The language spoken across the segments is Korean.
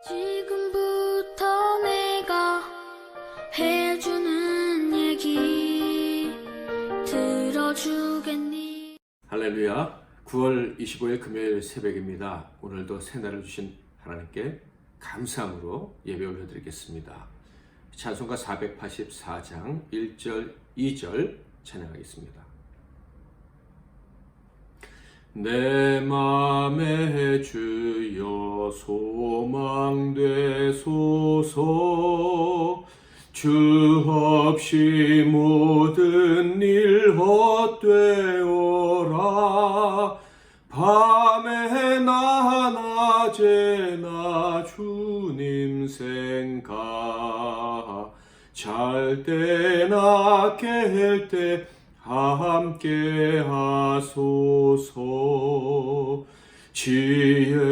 지금부터 내가 해주는 얘기 들어주겠니? 할렐루야. 9월 25일 금요일 새벽입니다. 오늘도 새날을 주신 하나님께 감사함으로 예배 올려드리겠습니다. 찬송가 484장 1절 2절 찬양하겠습니다. 내 맘에 주여 소망되소서. 주 없이 모든 일 헛되어라. 밤에나 낮에나 주님 생각, 잘 때나 깰 때 함께 하소서. 지혜의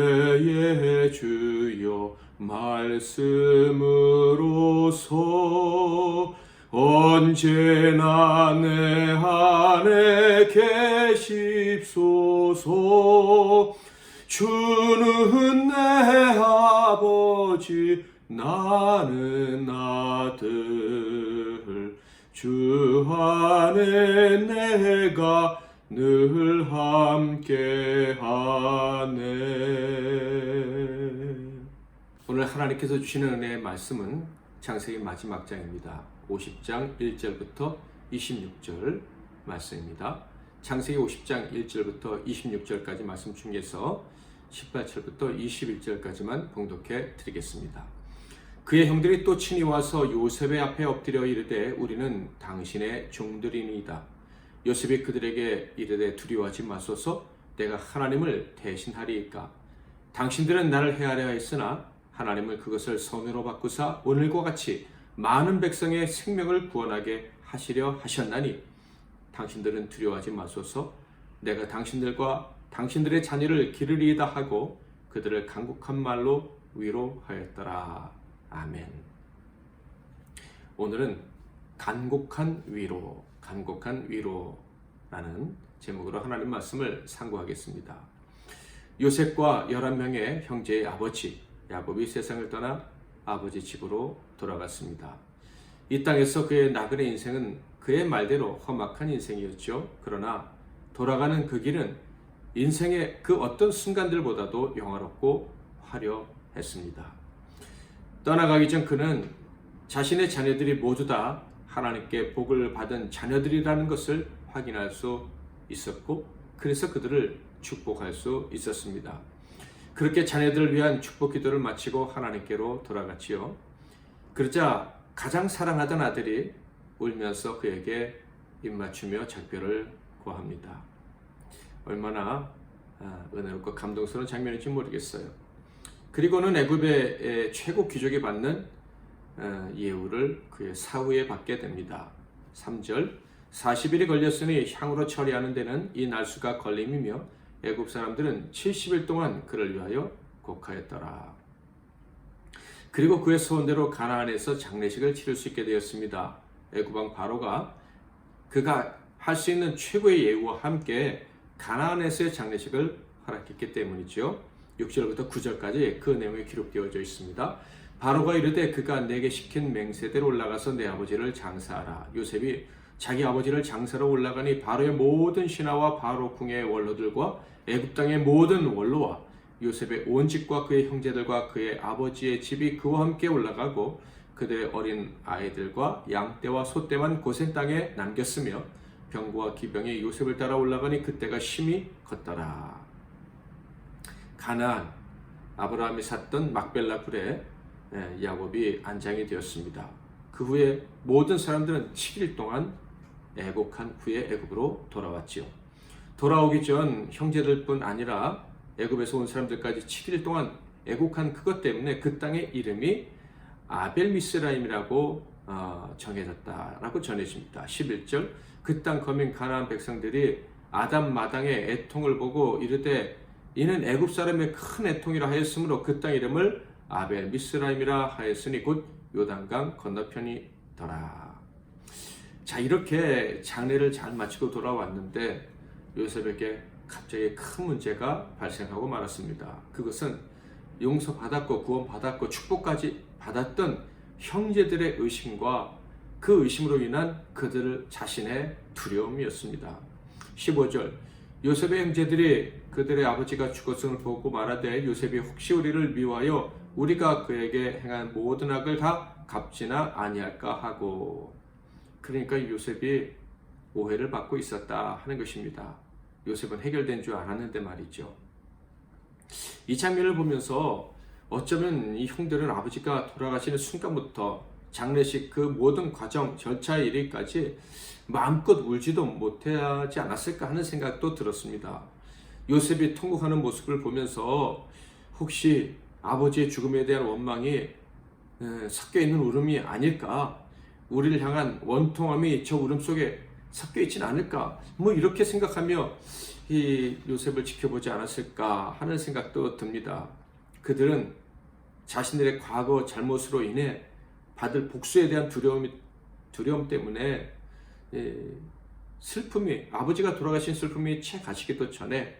주여 말씀으로서 언제나 내 안에 계십소서. 주는 내 아버지 나는 아들, 주 안에 내가 늘 함께하네. 오늘 하나님께서 주시는 은혜의 말씀은 창세기 마지막 장입니다. 50장 1절부터 26절 말씀입니다. 창세기 50장 1절부터 26절까지 말씀 중에서 18절부터 21절까지만 봉독해 드리겠습니다. 그의 형들이 또 친히 와서 요셉의 앞에 엎드려 이르되 우리는 당신의 종들이니이다. 요셉이 그들에게 이르되 두려워하지 마소서. 내가 하나님을 대신하리이까. 당신들은 나를 해하려 했으나 하나님은 그것을 선으로 바꾸사 오늘과 같이 많은 백성의 생명을 구원하게 하시려 하셨나니 당신들은 두려워하지 마소서. 내가 당신들과 당신들의 자녀를 기르리이다 하고 그들을 간곡한 말로 위로하였더라. 아멘. 오늘은 간곡한 위로라는 제목으로 하나님 말씀을 상고하겠습니다. 요셉과 11명의 형제의 아버지 야곱이 세상을 떠나 아버지 집으로 돌아갔습니다. 이 땅에서 그의 나그네 인생은 그의 말대로 험악한 인생이었죠. 그러나 돌아가는 그 길은 인생의 그 어떤 순간들보다도 영화롭고 화려했습니다. 떠나가기 전 그는 자신의 자녀들이 모두 다 하나님께 복을 받은 자녀들이라는 것을 확인할 수 있었고, 그래서 그들을 축복할 수 있었습니다. 그렇게 자녀들을 위한 축복 기도를 마치고 하나님께로 돌아갔지요. 그러자 가장 사랑하던 아들이 울면서 그에게 입맞추며 작별을 구합니다. 얼마나 은혜롭고 감동스러운 장면인지 모르겠어요. 그리고는 애굽의 최고 귀족이 받는 예우를 그의 사후에 받게 됩니다. 3절 40일이 걸렸으니 향으로 처리하는 데는 이 날수가 걸림이며 애굽 사람들은 70일 동안 그를 위하여 곡하였더라. 그리고 그의 소원대로 가나안에서 장례식을 치를 수 있게 되었습니다. 애굽 왕 바로가 그가 할 수 있는 최고의 예우와 함께 가나안에서의 장례식을 허락했기 때문이죠. 6절부터 9절까지 그 내용이 기록되어져 있습니다. 바로가 이르되 그가 내게 시킨 맹세대로 올라가서 내 아버지를 장사하라. 요셉이 자기 아버지를 장사로 올라가니 바로의 모든 신하와 바로 궁의 원로들과 애굽 땅의 모든 원로와 요셉의 온 집과 그의 형제들과 그의 아버지의 집이 그와 함께 올라가고 그들의 어린 아이들과 양떼와 소떼만 고센 땅에 남겼으며 병거와 기병이 요셉을 따라 올라가니 그때가 심히 컸더라. 가나안, 아브라함이 샀던 막벨라 굴에 야곱이 안장이 되었습니다. 그 후에 모든 사람들은 7일 동안 애곡한 후에 애굽으로 돌아왔지요. 돌아오기 전 형제들뿐 아니라 애굽에서 온 사람들까지 7일 동안 애곡한 그것 때문에 그 땅의 이름이 아벨미스라임이라고 정해졌다라고 전해집니다. 11절 그 땅 거민 가나안 백성들이 아담 마당의 애통을 보고 이르되 이는 애굽 사람의 큰 애통이라 하였으므로 그 땅 이름을 아벨미스라임이라 하였으니 곧 요단강 건너편이더라. 자, 이렇게 장례를 잘 마치고 돌아왔는데 요셉에게 갑자기 큰 문제가 발생하고 말았습니다. 그것은 용서받았고 구원받았고 축복까지 받았던 형제들의 의심과 그 의심으로 인한 그들 자신의 두려움이었습니다. 15절 요셉의 형제들이 그들의 아버지가 죽었음을 보고 말하되 요셉이 혹시 우리를 미워하여 우리가 그에게 행한 모든 악을 다 갚지나 아니할까 하고, 그러니까 요셉이 오해를 받고 있었다 하는 것입니다. 요셉은 해결된 줄 알았는데 말이죠. 이 장면을 보면서 어쩌면 이 형들은 아버지가 돌아가시는 순간부터 장례식 그 모든 과정 절차에 이르기까지 마음껏 울지도 못하지 않았을까 하는 생각도 들었습니다. 요셉이 통곡하는 모습을 보면서 혹시 아버지의 죽음에 대한 원망이 섞여 있는 울음이 아닐까, 우리를 향한 원통함이 저 울음 속에 섞여 있지는 않을까, 뭐 이렇게 생각하며 이 요셉을 지켜보지 않았을까 하는 생각도 듭니다. 그들은 자신들의 과거 잘못으로 인해 받을 복수에 대한 두려움 때문에 슬픔이, 아버지가 돌아가신 슬픔이 채 가시기도 전에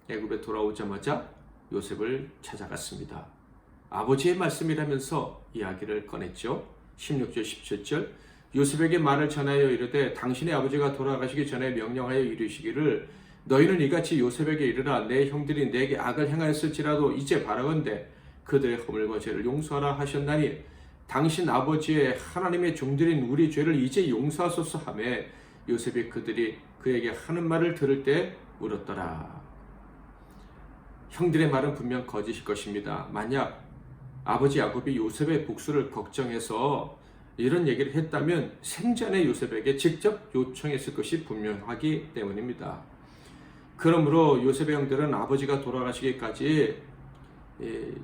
애굽에 돌아오자마자 요셉을 찾아갔습니다. 아버지의 말씀이라면서 이야기를 꺼냈죠. 16절 17절 요셉에게 말을 전하여 이르되 당신의 아버지가 돌아가시기 전에 명령하여 이르시기를 너희는 이같이 요셉에게 이르라 내 형들이 내게 악을 행하였을지라도 이제 바라건대 그들의 허물과 죄를 용서하라 하셨나니 당신 아버지의 하나님의 종들인 우리 죄를 이제 용서하소서 하매 요셉이 그들이 그에게 하는 말을 들을 때 울었더라. 형들의 말은 분명 거짓일 것입니다. 만약 아버지 야곱이 요셉의 복수를 걱정해서 이런 얘기를 했다면 생전에 요셉에게 직접 요청했을 것이 분명하기 때문입니다. 그러므로 요셉의 형들은 아버지가 돌아가시기까지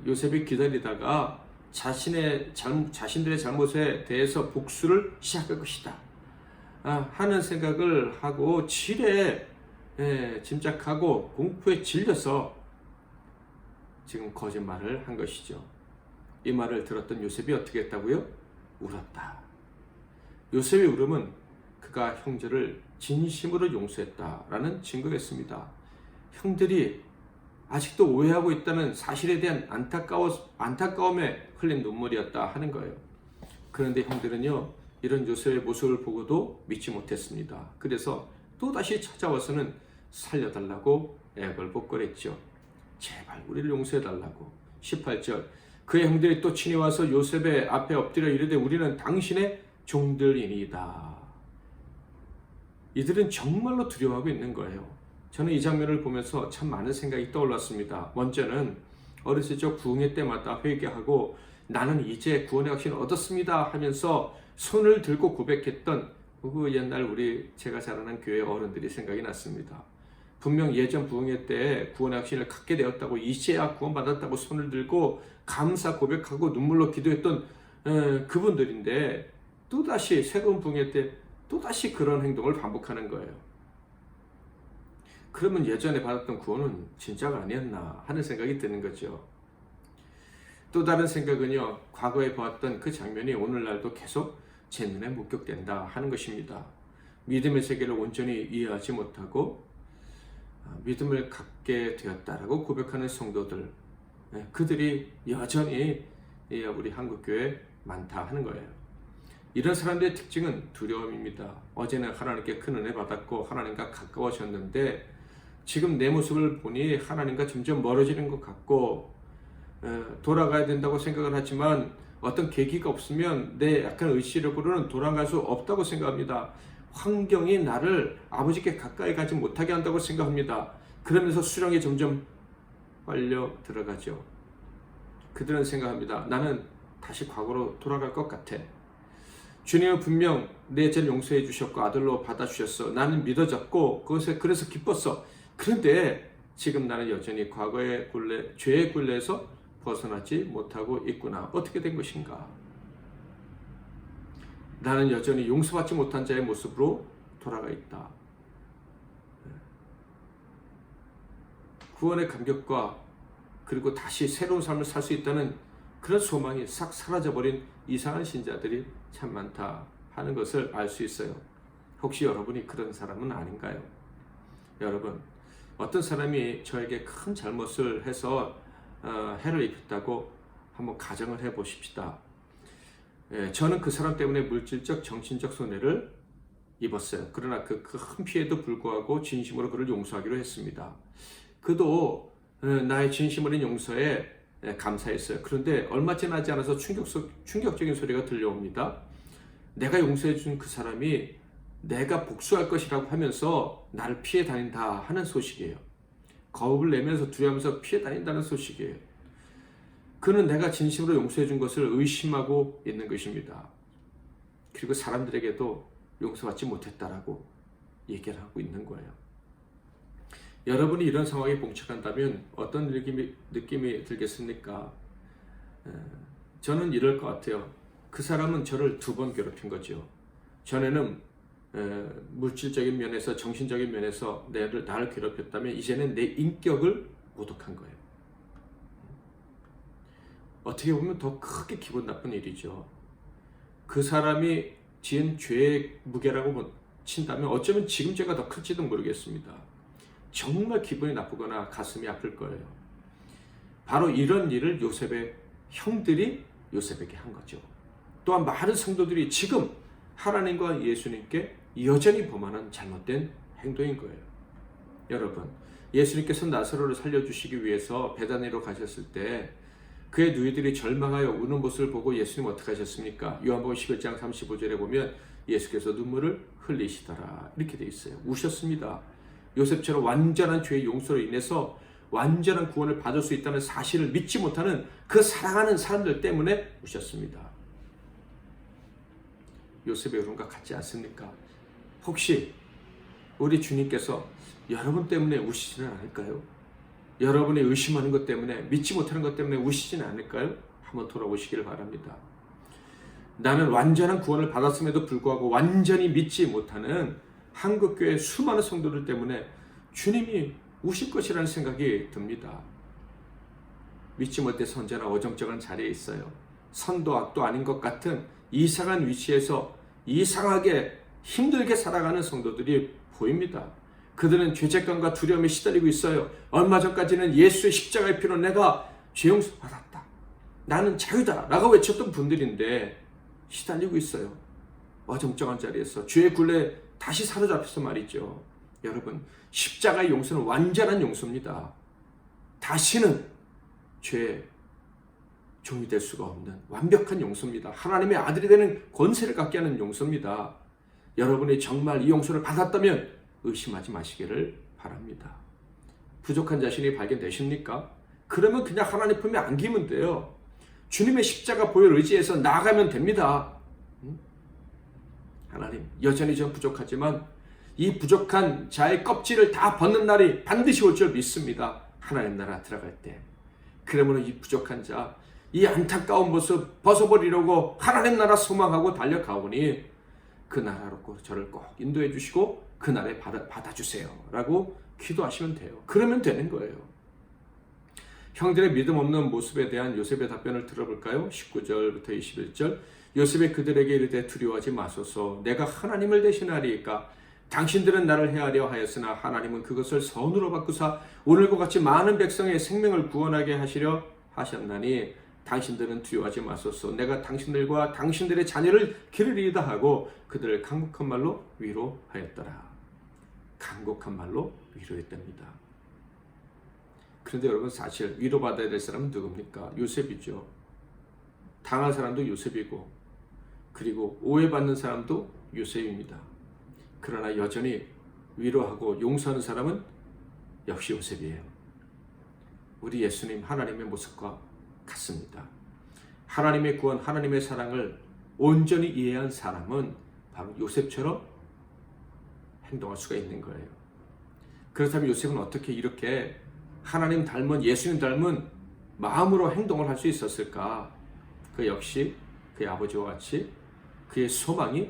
요셉이 기다리다가 자신들의 잘못에 대해서 복수를 시작할 것이다 하는 생각을 하고 지레 짐작하고 공포에 질려서 지금 거짓말을 한 것이죠. 이 말을 들었던 요셉이 어떻게 했다고요? 울었다. 요셉의 울음은 그가 형제를 진심으로 용서했다라는 증거였습니다. 형들이 아직도 오해하고 있다는 사실에 대한 안타까움에 흘린 눈물이었다 하는 거예요. 그런데 형들은요, 이런 요셉의 모습을 보고도 믿지 못했습니다. 그래서 또다시 찾아와서는 살려달라고 애걸복걸했죠. 제발 우리를 용서해달라고. 18절 그의 형들이 또 친히 와서 요셉의 앞에 엎드려 이르되 우리는 당신의 종들이니이다. 이들은 정말로 두려워하고 있는 거예요. 저는 이 장면을 보면서 참 많은 생각이 떠올랐습니다. 먼저는 어렸을 적 구흥회 때마다 회개하고 나는 이제 구원의 확신을 얻었습니다 하면서 손을 들고 고백했던 그 옛날 제가 자라난 교회 어른들이 생각이 났습니다. 분명 예전 부흥회 때 구원의 확신을 갖게 되었다고, 이제야 구원받았다고 손을 들고 감사 고백하고 눈물로 기도했던 그분들인데 또다시 새로운 부흥회 때 또다시 그런 행동을 반복하는 거예요. 그러면 예전에 받았던 구원은 진짜가 아니었나 하는 생각이 드는 거죠. 또 다른 생각은요, 과거에 보았던 그 장면이 오늘날도 계속 제 눈에 목격된다 하는 것입니다. 믿음의 세계를 온전히 이해하지 못하고 믿음을 갖게 되었다라고 고백하는 성도들, 그들이 여전히 우리 한국교회에 많다 하는 거예요. 이런 사람들의 특징은 두려움입니다. 어제는 하나님께 큰 은혜 받았고 하나님과 가까워졌는데 지금 내 모습을 보니 하나님과 점점 멀어지는 것 같고 돌아가야 된다고 생각을 하지만 어떤 계기가 없으면 내 약간 의지력으로는 돌아갈 수 없다고 생각합니다. 환경이 나를 아버지께 가까이 가지 못하게 한다고 생각합니다. 그러면서 수렁이 점점 빨려 들어가죠. 그들은 생각합니다. 나는 다시 과거로 돌아갈 것 같아. 주님은 분명 내 죄를 용서해 주셨고 아들로 받아주셨어. 나는 믿어졌고 그래서 기뻤어. 그런데 지금 나는 여전히 과거의 죄의 굴레에서 벗어나지 못하고 있구나. 어떻게 된 것인가? 나는 여전히 용서받지 못한 자의 모습으로 돌아가 있다. 구원의 감격과 그리고 다시 새로운 삶을 살 수 있다는 그런 소망이 싹 사라져버린 이상한 신자들이 참 많다 하는 것을 알 수 있어요. 혹시 여러분이 그런 사람은 아닌가요? 여러분, 어떤 사람이 저에게 큰 잘못을 해서 해를 입혔다고 한번 가정을 해 보십시다. 저는 그 사람 때문에 물질적, 정신적 손해를 입었어요. 그러나 그 큰 피해도 불구하고 진심으로 그를 용서하기로 했습니다. 그도 나의 진심 어린 용서에 감사했어요. 그런데 얼마 지나지 않아서 충격적인 소리가 들려옵니다. 내가 용서해 준 그 사람이 내가 복수할 것이라고 하면서 나를 피해 다닌다 하는 소식이에요. 겁을 내면서 두려워하면서 피해 다닌다는 소식이에요. 그는 내가 진심으로 용서해 준 것을 의심하고 있는 것입니다. 그리고 사람들에게도 용서받지 못했다라고 얘기를 하고 있는 거예요. 여러분이 이런 상황에 봉착한다면 어떤 느낌이 들겠습니까? 저는 이럴 것 같아요. 그 사람은 저를 2번 괴롭힌 거죠. 전에는 물질적인 면에서, 정신적인 면에서 나를 괴롭혔다면 이제는 내 인격을 모독한 거예요. 어떻게 보면 더 크게 기분 나쁜 일이죠. 그 사람이 지은 죄의 무게라고 친다면 어쩌면 지금 죄가 더 클지도 모르겠습니다. 정말 기분이 나쁘거나 가슴이 아플 거예요. 바로 이런 일을 요셉의 형들이 요셉에게 한 거죠. 또한 많은 성도들이 지금 하나님과 예수님께 여전히 범하는 잘못된 행동인 거예요. 여러분, 예수님께서 나사로를 살려주시기 위해서 베다니로 가셨을 때 그의 누이들이 절망하여 우는 모습을 보고 예수님 어떻게 하셨습니까? 요한복음 11장 35절에 보면 예수께서 눈물을 흘리시더라 이렇게 되어 있어요. 우셨습니다. 요셉처럼 완전한 죄의 용서로 인해서 완전한 구원을 받을 수 있다는 사실을 믿지 못하는 그 사랑하는 사람들 때문에 우셨습니다. 요셉의 울음과 같지 않습니까? 혹시 우리 주님께서 여러분 때문에 우시지는 않을까요? 여러분이 의심하는 것 때문에, 믿지 못하는 것 때문에 우시지는 않을까요? 한번 돌아보시기를 바랍니다. 나는 완전한 구원을 받았음에도 불구하고 완전히 믿지 못하는 한국교회 수많은 성도들 때문에 주님이 우실 것이라는 생각이 듭니다. 믿지 못해서 언제나 어정쩡한 자리에 있어요. 선도 악도 아닌 것 같은 이상한 위치에서 이상하게 힘들게 살아가는 성도들이 보입니다. 그들은 죄책감과 두려움에 시달리고 있어요. 얼마 전까지는 예수의 십자가의 피로 내가 죄 용서 받았다, 나는 자유다 라고 외쳤던 분들인데 시달리고 있어요. 어정쩡한 자리에서 죄의 굴레에 다시 사로잡혀서 말이죠. 여러분, 십자가의 용서는 완전한 용서입니다. 다시는 죄의 종이 될 수가 없는 완벽한 용서입니다. 하나님의 아들이 되는 권세를 갖게 하는 용서입니다. 여러분이 정말 이 용서를 받았다면 의심하지 마시기를 바랍니다. 부족한 자신이 발견되십니까? 그러면 그냥 하나님 품에 안기면 돼요. 주님의 십자가 보혈 의지해서 나아가면 됩니다. 하나님, 여전히 전 부족하지만 이 부족한 자의 껍질을 다 벗는 날이 반드시 올 줄 믿습니다. 하나님 나라 들어갈 때. 그러면 이 부족한 자, 이 안타까운 모습 벗어버리려고 하나님 나라 소망하고 달려가오니 그 나라로 저를 꼭 인도해 주시고 그 나라에 받아주세요 라고 기도하시면 돼요. 그러면 되는 거예요. 형들의 믿음 없는 모습에 대한 요셉의 답변을 들어볼까요? 19절부터 21절. 요셉이 그들에게 이르되 두려워하지 마소서, 내가 하나님을 대신하리이까. 당신들은 나를 해하려 하였으나 하나님은 그것을 선으로 바꾸사 오늘과 같이 많은 백성의 생명을 구원하게 하시려 하셨나니 당신들은 두려워하지 마소서, 내가 당신들과 당신들의 자녀를 기르리이다 하고 그들을 간곡한 말로 위로하였더라. 간곡한 말로 위로했답니다. 그런데 여러분, 사실 위로받아야 될 사람은 누굽니까? 요셉이죠. 당할 사람도 요셉이고, 그리고 오해받는 사람도 요셉입니다. 그러나 여전히 위로하고 용서하는 사람은 역시 요셉이에요. 우리 예수님 하나님의 모습과 같습니다. 하나님의 구원, 하나님의 사랑을 온전히 이해한 사람은 바로 요셉처럼 행동할 수가 있는 거예요. 그렇다면 요셉은 어떻게 이렇게 하나님 닮은, 예수님 닮은 마음으로 행동을 할 수 있었을까? 그 역시 그의 아버지와 같이 그의 소망이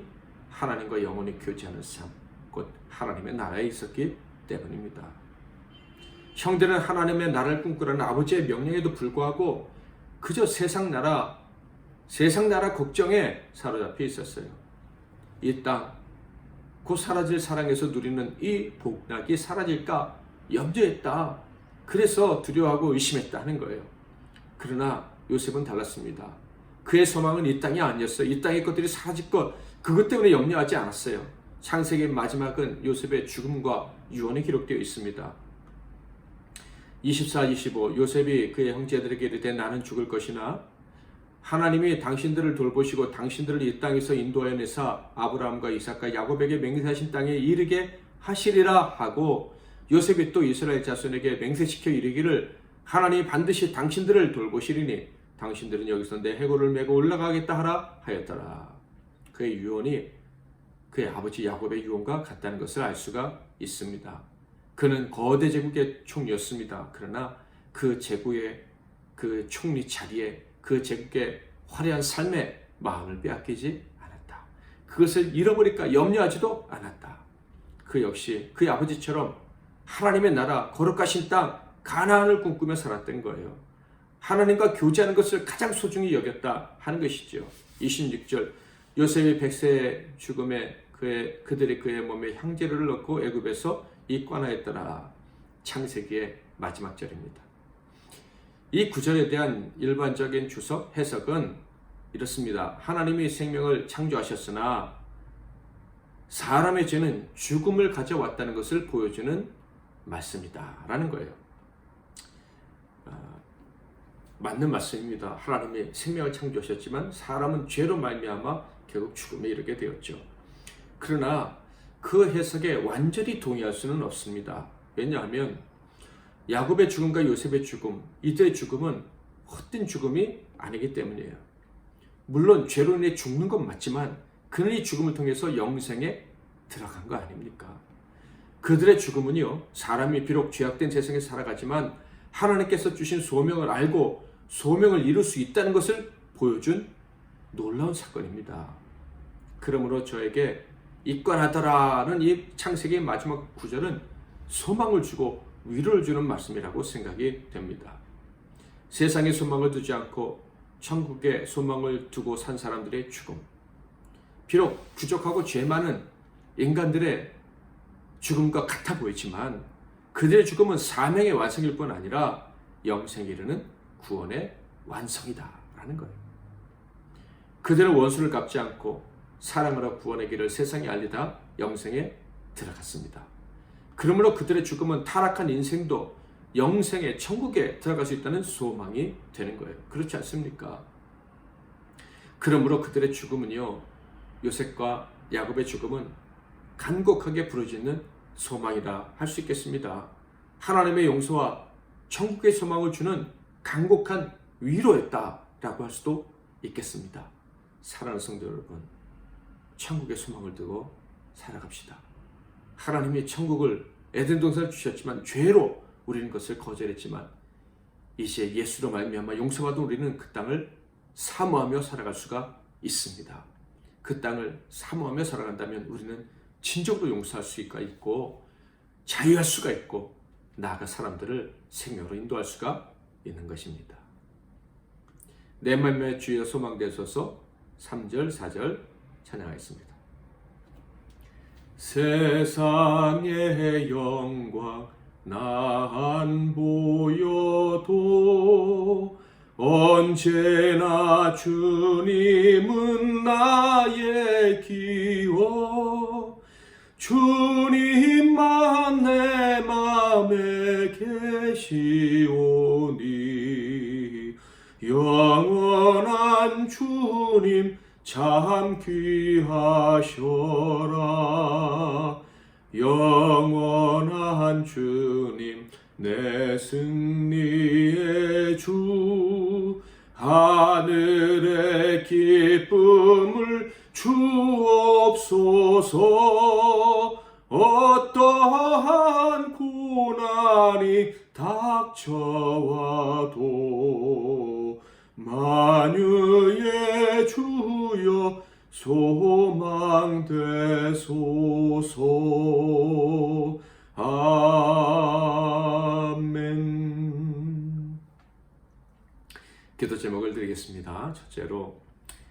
하나님과 영원히 교제하는 삶, 곧 하나님의 나라에 있었기 때문입니다. 형들은 하나님의 나라를 꿈꾸라는 아버지의 명령에도 불구하고 그저 세상 나라 걱정에 사로잡혀 있었어요. 이 땅, 곧 사라질 사랑에서 누리는 이 복락이 사라질까 염려했다. 그래서 두려워하고 의심했다 하는 거예요. 그러나 요셉은 달랐습니다. 그의 소망은 이 땅이 아니었어요. 이 땅의 것들이 사라질 것, 그것 때문에 염려하지 않았어요. 창세기의 마지막은 요셉의 죽음과 유언이 기록되어 있습니다. 24, 25 요셉이 그의 형제들에게 이르되 나는 죽을 것이나 하나님이 당신들을 돌보시고 당신들을 이 땅에서 인도하여 내사 아브라함과 이삭과 야곱에게 맹세하신 땅에 이르게 하시리라 하고, 요셉이 또 이스라엘 자손에게 맹세시켜 이르기를 하나님이 반드시 당신들을 돌보시리니 당신들은 여기서 내 해골을 메고 올라가겠다 하라 하였더라. 그의 유언이 그의 아버지 야곱의 유언과 같다는 것을 알 수가 있습니다. 그는 거대 제국의 총리였습니다. 그러나 그 제국의 그 총리 자리에 그 제국의 화려한 삶에 마음을 빼앗기지 않았다. 그것을 잃어버릴까 염려하지도 않았다. 그 역시 그의 아버지처럼 하나님의 나라 거룩하신 땅 가나안을 꿈꾸며 살았던 거예요. 하나님과 교제하는 것을 가장 소중히 여겼다 하는 것이죠. 26절 요셉이 100세의 죽음에 그들이 그의 몸에 향재료를 넣고 애굽에서 입관하였더라. 창세기의 마지막 절입니다. 이 구절에 대한 일반적인 주석 해석은 이렇습니다. 하나님이 생명을 창조하셨으나 사람의 죄는 죽음을 가져왔다는 것을 보여주는 말씀이다 라는 거예요. 맞는 말씀입니다. 하나님이 생명을 창조하셨지만 사람은 죄로 말미암아 결국 죽음에 이르게 되었죠. 그러나 그 해석에 완전히 동의할 수는 없습니다. 왜냐하면 야곱의 죽음과 요셉의 죽음, 이들의 죽음은 헛된 죽음이 아니기 때문이에요. 물론 죄로 인해 죽는 건 맞지만 그는 이 죽음을 통해서 영생에 들어간 거 아닙니까? 그들의 죽음은요, 사람이 비록 죄악된 세상에 살아가지만 하나님께서 주신 소명을 알고 소명을 이룰 수 있다는 것을 보여준 놀라운 사건입니다. 그러므로 저에게 입관하더라는 이 창세기의 마지막 구절은 소망을 주고 위로를 주는 말씀이라고 생각이 됩니다. 세상에 소망을 두지 않고 천국에 소망을 두고 산 사람들의 죽음, 비록 부족하고 죄 많은 인간들의 죽음과 같아 보이지만 그들의 죽음은 사명의 완성일 뿐 아니라 영생에 이르는 구원의 완성이다 라는 거예요. 그들은 원수를 갚지 않고 사랑으로 구원의 길을 세상에 알리다 영생에 들어갔습니다. 그러므로 그들의 죽음은 타락한 인생도 영생의 천국에 들어갈 수 있다는 소망이 되는 거예요. 그렇지 않습니까? 그러므로 그들의 죽음은요, 요셉과 야곱의 죽음은 간곡하게 부르짖는 소망이라 할 수 있겠습니다. 하나님의 용서와 천국의 소망을 주는 간곡한 위로였다라고 할 수도 있겠습니다. 사랑하는 성도 여러분, 천국의 소망을 두고 살아갑시다. 하나님이 천국을 에덴 동산을 주셨지만 죄로 우리는 그것을 거절했지만 이제 예수로 말미암아 용서받은 우리는 그 땅을 사모하며 살아갈 수가 있습니다. 그 땅을 사모하며 살아간다면 우리는 진정으로 용서할 수가 있고 자유할 수가 있고 나아가 사람들을 생명으로 인도할 수가 있는 것입니다. 내 맘에 주여 소망되소서. 3절 4절 찬양하겠습니다. 세상의 영광 나 안 보여도 언제나 주님은 나의 기워. 주님만 내 맘에 계시오니 영원한 주님 참 귀하셔라. 영원한 주님 내 승리의 주. 하늘의 기쁨을 주옵소서. 어떠한 고난이 닥쳐와도 만유의 주여 소망되소서. 아멘. 기도 제목을 드리겠습니다. 첫째로,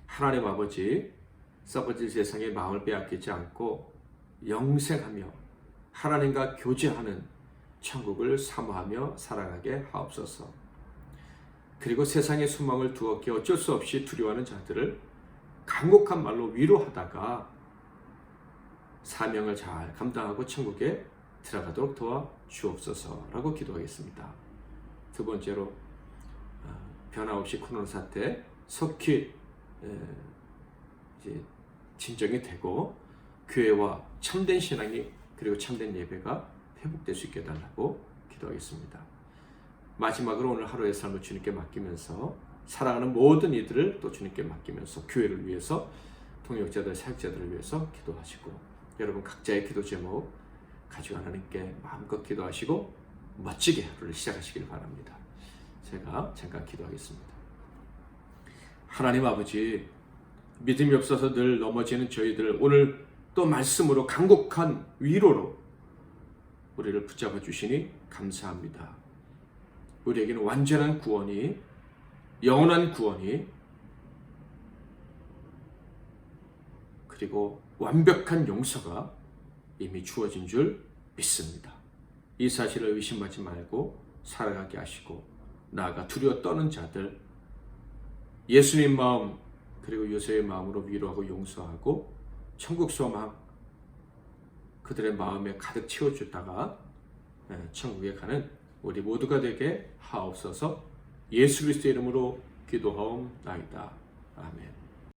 하나님 아버지, 썩어질 세상에 마음을 빼앗기지 않고 영생하며 하나님과 교제하는 천국을 사모하며 살아가게 하옵소서. 그리고 세상의 소망을 두었기에 어쩔 수 없이 두려워하는 자들을 간곡한 말로 위로하다가 사명을 잘 감당하고 천국에 들어가도록 도와 주옵소서라고 기도하겠습니다. 두 번째로 변함없이 코로나 사태 속히 이제 진정이 되고 교회와 참된 신앙이 그리고 참된 예배가 회복될 수 있게 해달라고 기도하겠습니다. 마지막으로 오늘 하루의 삶을 주님께 맡기면서 사랑하는 모든 이들을 또 주님께 맡기면서 교회를 위해서 동역자들, 사역자들을 위해서 기도하시고 여러분 각자의 기도 제목 가지고 하나님께 마음껏 기도하시고 멋지게 하루를 시작하시길 바랍니다. 제가 잠깐 기도하겠습니다. 하나님 아버지, 믿음이 없어서 늘 넘어지는 저희들 오늘 또 말씀으로 간곡한 위로로 우리를 붙잡아 주시니 감사합니다. 우리에게는 완전한 구원이, 영원한 구원이, 그리고 완벽한 용서가 이미 주어진 줄 믿습니다. 이 사실을 의심하지 말고 살아가게 하시고 나아가 두려워 떠는 자들 예수님 마음 그리고 요셉의 마음으로 위로하고 용서하고 천국 소망 그들의 마음에 가득 채워주다가 천국에 가는 우리 모두가 되게 하옵소서. 예수 그리스도의 이름으로 기도하옵나이다. 아멘.